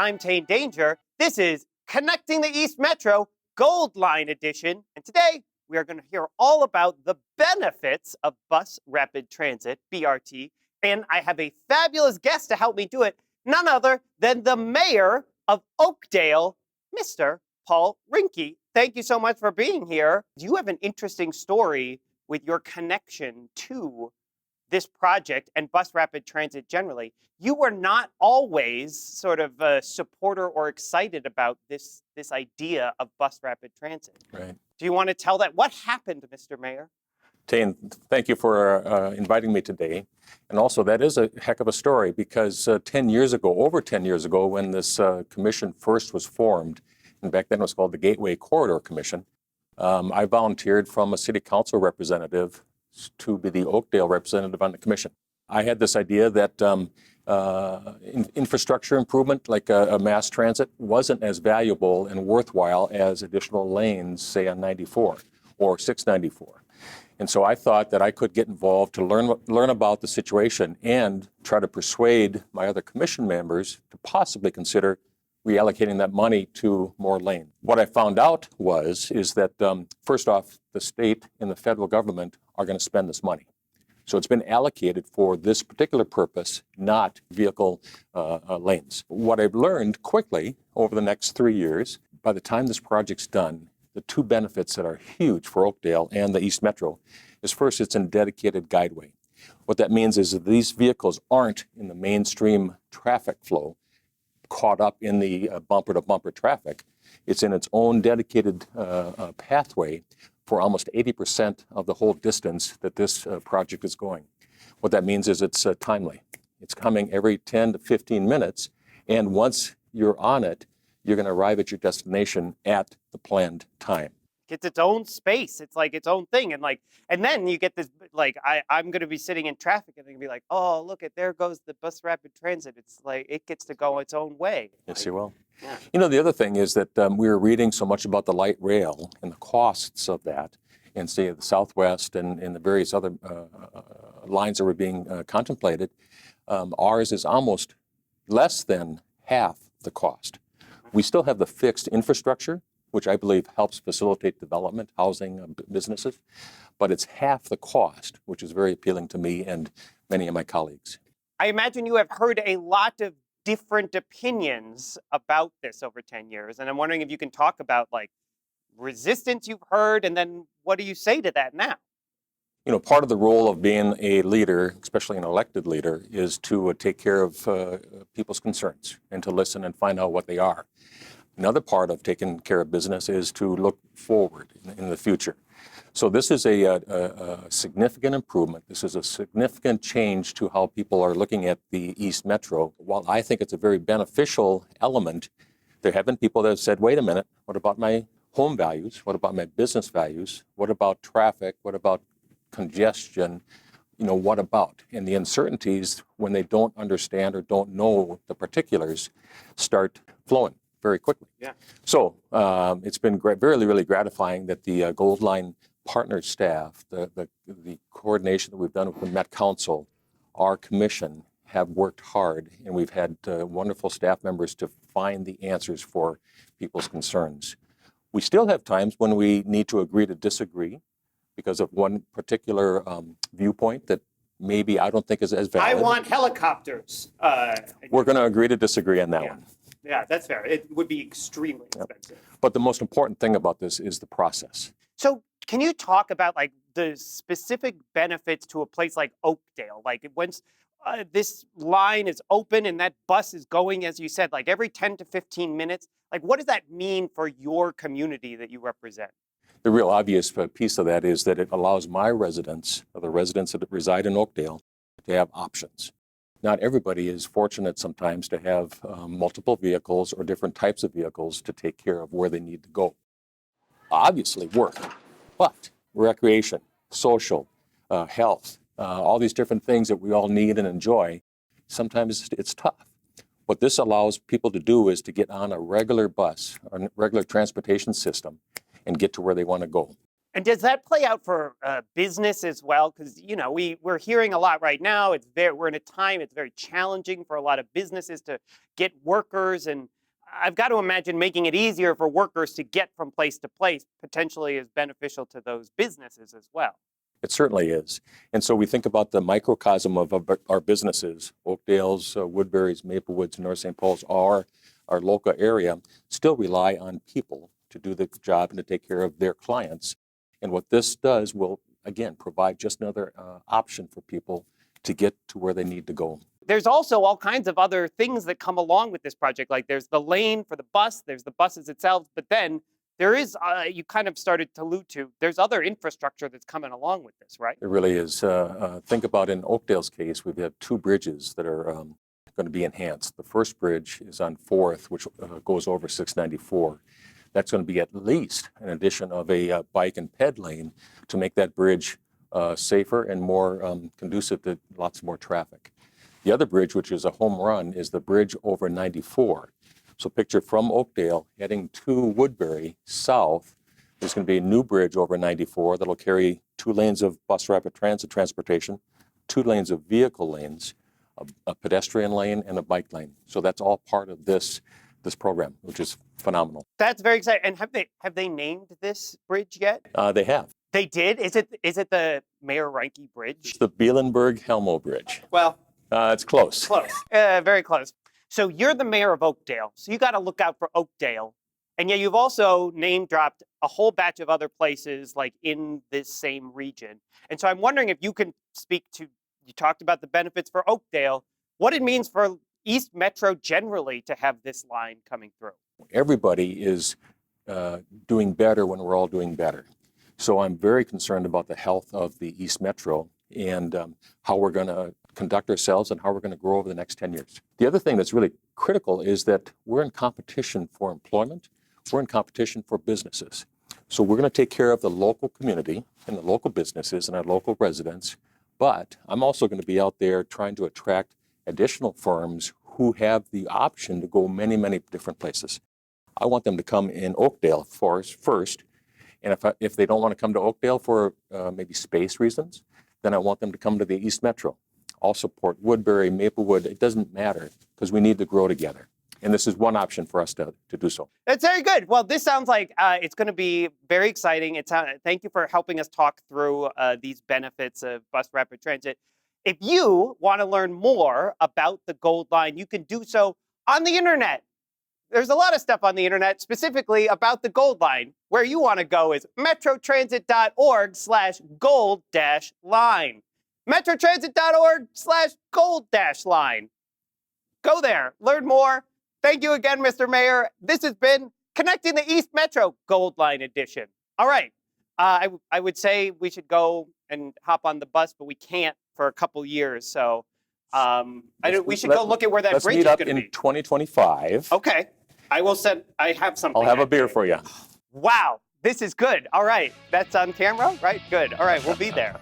I'm Tane Danger. This is Connecting the East Metro Gold Line Edition. And today we are going to hear all about the benefits of Bus Rapid Transit, BRT. And I have a fabulous guest to help me do it, none other than the mayor of Oakdale, Mr. Paul Rinke. Thank you so much for being here. You have an interesting story with your connection to this project and Bus Rapid Transit generally. You were not always sort of a supporter or excited about this idea of Bus Rapid Transit. Right. Do you want to tell that? What happened, Mr. Mayor? Tane, thank you for inviting me today. And also, that is a heck of a story because over 10 years ago, when this commission first was formed, and back then it was called the Gateway Corridor Commission, I volunteered from a city council representative to be the Oakdale representative on the commission. I had this idea that infrastructure improvement, like a mass transit, wasn't as valuable and worthwhile as additional lanes, say on 94 or 694. And so I thought that I could get involved to learn about the situation and try to persuade my other commission members to possibly consider reallocating that money to more lane. What I found out is that first off, the state and the federal government are going to spend this money. So it's been allocated for this particular purpose, not vehicle lanes. What I've learned quickly over the next 3 years, by the time this project's done, the two benefits that are huge for Oakdale and the East Metro is first, it's a dedicated guideway. What that means is that these vehicles aren't in the mainstream traffic flow, caught up in the bumper-to-bumper traffic. It's in its own dedicated pathway for almost 80% of the whole distance that this project is going. What that means is it's timely. It's coming every 10 to 15 minutes, and once you're on it, you're going to arrive at your destination at the planned time. It's its own space. It's like its own thing. And then you get this, like, I'm going to be sitting in traffic and they're going to be like, oh, look, there goes the Bus Rapid Transit. It's like, it gets to go its own way. Yes, you will. Yeah. You know, the other thing is that we were reading so much about the light rail and the costs of that in, say, the Southwest and the various other lines that were being contemplated. Ours is almost less than half the cost. We still have the fixed infrastructure, which I believe helps facilitate development, housing, businesses, but it's half the cost, which is very appealing to me and many of my colleagues. I imagine you have heard a lot of different opinions about this over 10 years, and I'm wondering if you can talk about like resistance you've heard, and then what do you say to that now? You know, part of the role of being a leader, especially an elected leader, is to take care of people's concerns and to listen and find out what they are. Another part of taking care of business is to look forward in the future. So this is a significant improvement. This is a significant change to how people are looking at the East Metro. While I think it's a very beneficial element, there have been people that have said, wait a minute, what about my home values? What about my business values? What about traffic? What about congestion? You know, what about? And the uncertainties, when they don't understand or don't know the particulars, start flowing very quickly. Yeah. So it's been really gratifying that the Gold Line partner staff, the coordination that we've done with the Met Council, our commission, have worked hard, and we've had wonderful staff members to find the answers for people's concerns. We still have times when we need to agree to disagree because of one particular viewpoint that maybe I don't think is as valid. I want helicopters. We're going to agree to disagree on that one. Yeah, that's fair. It would be extremely expensive. But the most important thing about this is the process. So can you talk about like the specific benefits to a place like Oakdale? Like once this line is open and that bus is going, as you said, like every 10 to 15 minutes, like what does that mean for your community that you represent? The real obvious piece of that is that it allows my residents, or the residents that reside in Oakdale, to have options. Not everybody is fortunate sometimes to have multiple vehicles or different types of vehicles to take care of where they need to go. Obviously work, but recreation, social, health, all these different things that we all need and enjoy, sometimes it's tough. What this allows people to do is to get on a regular bus, or a regular transportation system, and get to where they want to go. And does that play out for business as well? Because, you know, we're hearing a lot right now. We're in a time it's very challenging for a lot of businesses to get workers. And I've got to imagine making it easier for workers to get from place to place potentially is beneficial to those businesses as well. It certainly is. And so we think about the microcosm of our businesses, Oakdale's, Woodbury's, Maplewoods, North St. Paul's, our local area still rely on people to do the job and to take care of their clients. And what this does will, again, provide just another option for people to get to where they need to go. There's also all kinds of other things that come along with this project. Like there's the lane for the bus, there's the buses itself, but then there is, you kind of started to allude to, there's other infrastructure that's coming along with this, right? It really is. Think about in Oakdale's case, we have 2 bridges that are going to be enhanced. The first bridge is on 4th, which goes over 694. That's going to be at least an addition of a bike and ped lane to make that bridge safer and more conducive to lots more traffic. The other bridge, which is a home run, is the bridge over 94. So picture from Oakdale heading to Woodbury south, there's going to be a new bridge over 94 that'll carry 2 lanes of bus rapid transit transportation, 2 lanes of vehicle lanes, a pedestrian lane, and a bike lane. So that's all part of this program, which is phenomenal. That's very exciting. And have they named this bridge yet? They have. They did? Is it the Mayor Reinke Bridge? It's the Bielenberg-Helmo Bridge. Well, it's close. close. Very close. So you're the mayor of Oakdale, so you got to look out for Oakdale. And yet you've also name dropped a whole batch of other places like in this same region. And so I'm wondering if you can speak to, you talked about the benefits for Oakdale, what it means for East Metro generally to have this line coming through. Everybody is doing better when we're all doing better. So I'm very concerned about the health of the East Metro and how we're going to conduct ourselves and how we're going to grow over the next 10 years. The other thing that's really critical is that we're in competition for employment. We're in competition for businesses. So we're going to take care of the local community and the local businesses and our local residents. But I'm also going to be out there trying to attract additional firms who have the option to go many, many different places. I want them to come in Oakdale first. And if they don't want to come to Oakdale for maybe space reasons, then I want them to come to the East Metro. I'll support Woodbury, Maplewood, it doesn't matter because we need to grow together. And this is one option for us to do so. That's very good. Well, this sounds like it's going to be very exciting. Thank you for helping us talk through these benefits of bus rapid transit. If you want to learn more about the Gold Line, you can do so on the internet. There's a lot of stuff on the internet specifically about the Gold Line. Where you want to go is metrotransit.org/gold-line. metrotransit.org/gold-line. Go there, learn more. Thank you again, Mr. Mayor. This has been Connecting the East Metro Gold Line Edition. All right, I would say we should go and hop on the bus, but we can't for a couple years. So we should go look at where that bridge is going to be. Let's meet up in 2025. Okay, I have something. I'll have a beer for you. Wow, this is good. All right, that's on camera, right? Good. All right, we'll be there.